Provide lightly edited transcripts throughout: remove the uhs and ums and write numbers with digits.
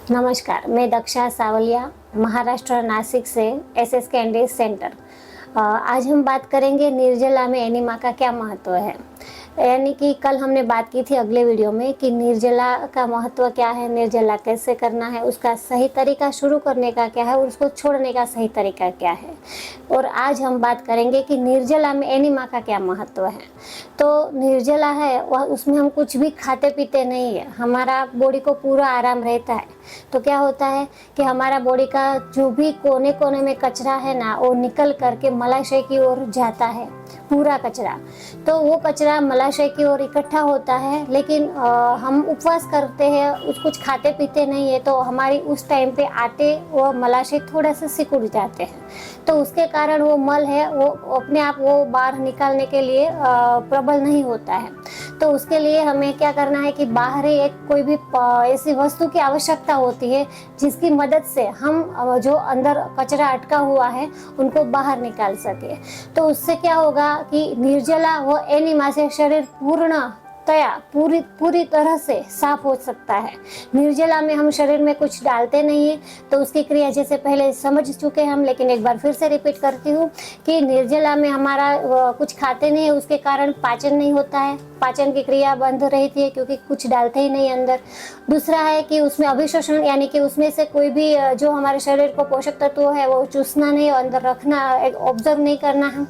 नमस्कार, मैं दक्षा सावलिया महाराष्ट्र नासिक से एसएस कैंडी सेंटर। आज हम बात करेंगे निर्जला में एनीमा का क्या महत्व है। यानी कि कल हमने बात की थी अगले वीडियो में कि निर्जला का महत्व क्या है, निर्जला कैसे करना है, उसका सही तरीका शुरू करने का क्या है और उसको छोड़ने का सही तरीका क्या है। और आज हम बात करेंगे कि निर्जला में एनीमा का क्या महत्व है। तो निर्जला है वह, उसमें हम कुछ भी खाते पीते नहीं है, हमारा बॉडी को पूरा आराम रहता है। तो क्या होता है कि हमारा बॉडी का जो भी कोने कोने में कचरा है ना, वो निकल करके मलाशय की ओर जाता है, पूरा कचरा। तो वो कचरा मलाशय की ओर इकट्ठा होता है, लेकिन हम उपवास करते हैं, कुछ खाते पीते नहीं है, तो हमारी उस टाइम पे आते वो मलाशय थोड़ा सा सिकुड़ जाते हैं। तो उसके कारण वो मल है वो अपने आप वो बाहर निकालने के लिए प्रबल नहीं होता है। तो उसके लिए हमें क्या करना है कि बाहरी एक कोई भी ऐसी वस्तु की आवश्यकता होती है जिसकी मदद से हम जो अंदर कचरा अटका हुआ है उनको बाहर निकाल सके। तो उससे क्या होगा कि निर्जला व एनीमा से शरीर पूरी तरह से साफ हो सकता है। निर्जला में हम शरीर में कुछ डालते नहीं है, तो उसकी क्रिया जैसे पहले समझ चुके हैं हम, लेकिन एक बार फिर से रिपीट करती हूँ कि निर्जला में हमारा कुछ खाते नहीं है, उसके कारण पाचन नहीं होता है, पाचन की क्रिया बंद रहती है क्योंकि कुछ डालते ही नहीं अंदर। दूसरा है कि उसमें अभिशोषण, यानी कि उसमें से कोई भी जो हमारे शरीर को पोषक तत्व है वो चूसना नहीं, अंदर रखना, ऑब्जर्व नहीं करना है।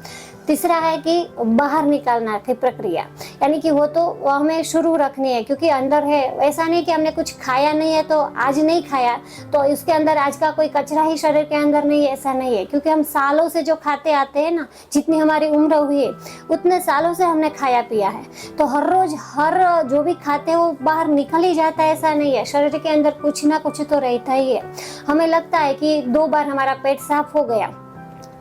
तीसरा है कि बाहर निकालना की प्रक्रिया, यानी कि वो तो हमें शुरू रखनी है, क्योंकि अंदर है। ऐसा नहीं कि हमने कुछ खाया नहीं है तो आज नहीं खाया तो इसके अंदर आज का कोई कचरा ही शरीर के अंदर नहीं है, ऐसा नहीं है। क्योंकि हम सालों से जो खाते आते हैं ना, जितनी हमारी उम्र हुई है उतने सालों से हमने खाया पिया है, तो हर रोज हर जो भी खाते हैं वो बाहर निकल ही जाता है, ऐसा नहीं है। शरीर के अंदर कुछ ना कुछ तो रहता ही है। हमें लगता है कि 2 बार हमारा पेट साफ हो गया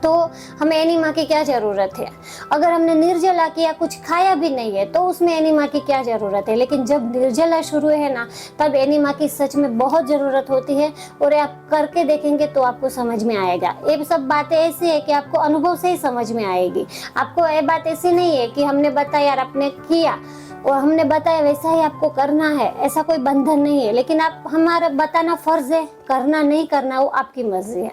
तो हमें एनीमा की क्या ज़रूरत है। अगर हमने निर्जला किया, कुछ खाया भी नहीं है, तो उसमें एनीमा की क्या ज़रूरत है। लेकिन जब निर्जला शुरू है ना, तब एनीमा की सच में बहुत ज़रूरत होती है। और आप करके देखेंगे तो आपको समझ में आएगा। ये सब बातें ऐसी है कि आपको अनुभव से ही समझ में आएगी। आपको ये बात ऐसी नहीं है कि हमने बताया और आपने किया और हमने बताया वैसा ही आपको करना है, ऐसा कोई बंधन नहीं है। लेकिन आप हमारा बताना फर्ज है, करना नहीं करना वो आपकी मर्जी है।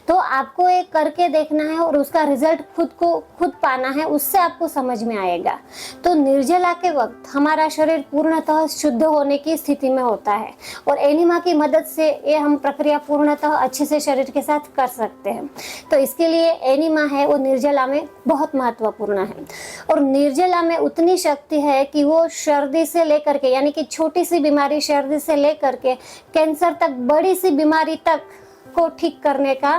तो आपको एक करके देखना है और उसका रिजल्ट खुद पाना है, उससे आपको समझ में आएगा। तो निर्जला के वक्त हमारा शरीर पूर्णतः शुद्ध होने की स्थिति में होता है और एनीमा की मदद से ये हम प्रक्रिया पूर्णतः अच्छे से शरीर के साथ कर सकते हैं। तो इसके लिए एनीमा है वो निर्जला में बहुत महत्वपूर्ण है। और निर्जला में उतनी शक्ति है कि वो सर्दी से लेकर के, यानी कि छोटी सी बीमारी सर्दी से लेकर के कैंसर तक, बड़ी सी बीमारी तक को ठीक करने का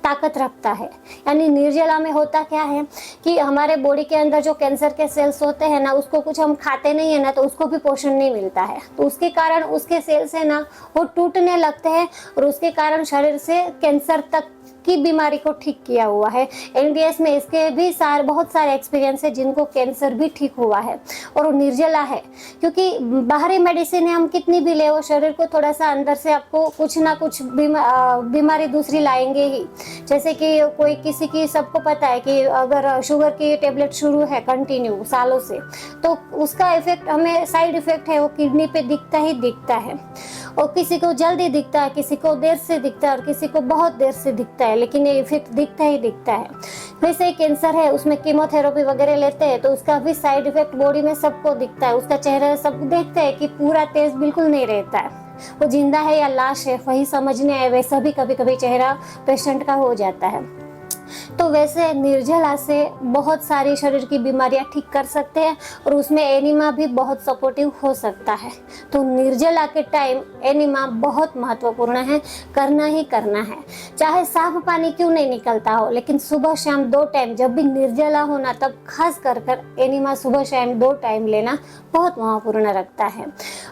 ताकत रखता है। यानी निर्जला में होता क्या है कि हमारे बॉडी के अंदर जो कैंसर के सेल्स होते हैं ना, उसको कुछ हम खाते नहीं है ना, तो उसको भी पोषण नहीं मिलता है, तो उसके कारण उसके सेल्स है ना वो टूटने लगते हैं और उसके कारण शरीर से कैंसर तक की बीमारी को ठीक किया हुआ है। एनडीएस में इसके भी बहुत सारे एक्सपीरियंस है जिनको कैंसर भी ठीक हुआ है और वो निर्जला है। क्योंकि बाहरी मेडिसिन हम कितनी भी ले, वो शरीर को थोड़ा सा अंदर से आपको कुछ ना कुछ बीमारी दूसरी लाएंगे ही। जैसे कि कोई किसी की, सबको पता है कि अगर शुगर की टेबलेट शुरू है कंटिन्यू सालों से, तो उसका इफेक्ट हमें, साइड इफेक्ट है वो किडनी पे दिखता ही दिखता है। और किसी को जल्दी दिखता है, किसी को देर से दिखता है और किसी को बहुत देर से दिखता है, लेकिन ये इफेक्ट दिखता ही दिखता है। वैसे कैंसर है, उसमें कीमोथेरेपी वगैरह लेते हैं तो उसका भी साइड इफेक्ट बॉडी में सबको दिखता है। उसका चेहरा सब देखते हैं कि पूरा तेज बिल्कुल नहीं रहता है, वो जिंदा है या लाश है वही समझने आए, वैसा भी कभी कभी चेहरा पेशेंट का हो जाता है। तो वैसे निर्जला से बहुत सारी शरीर की बीमारियां ठीक कर सकते हैं और उसमें एनीमा भी बहुत सपोर्टिव हो सकता है। तो निर्जला के टाइम एनीमा बहुत महत्वपूर्ण है, करना ही करना है। चाहे साफ पानी क्यों नहीं निकलता हो, लेकिन सुबह शाम 2 टाइम जब भी निर्जला होना, तब खास कर एनीमा सुबह शाम 2 टाइम लेना बहुत महत्वपूर्ण रखता है।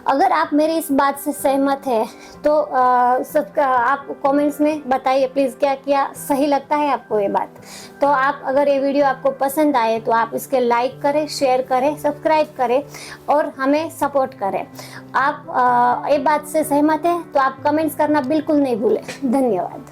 अगर आप मेरी इस बात से सहमत है तो आप कमेंट्स में बताइए प्लीज़, क्या सही लगता है आपको ये बात। तो आप, अगर ये वीडियो आपको पसंद आए तो आप इसके लाइक करें, शेयर करें, सब्सक्राइब करें और हमें सपोर्ट करें। आप ये बात से सहमत हैं तो आप कमेंट्स करना बिल्कुल नहीं भूलें। धन्यवाद।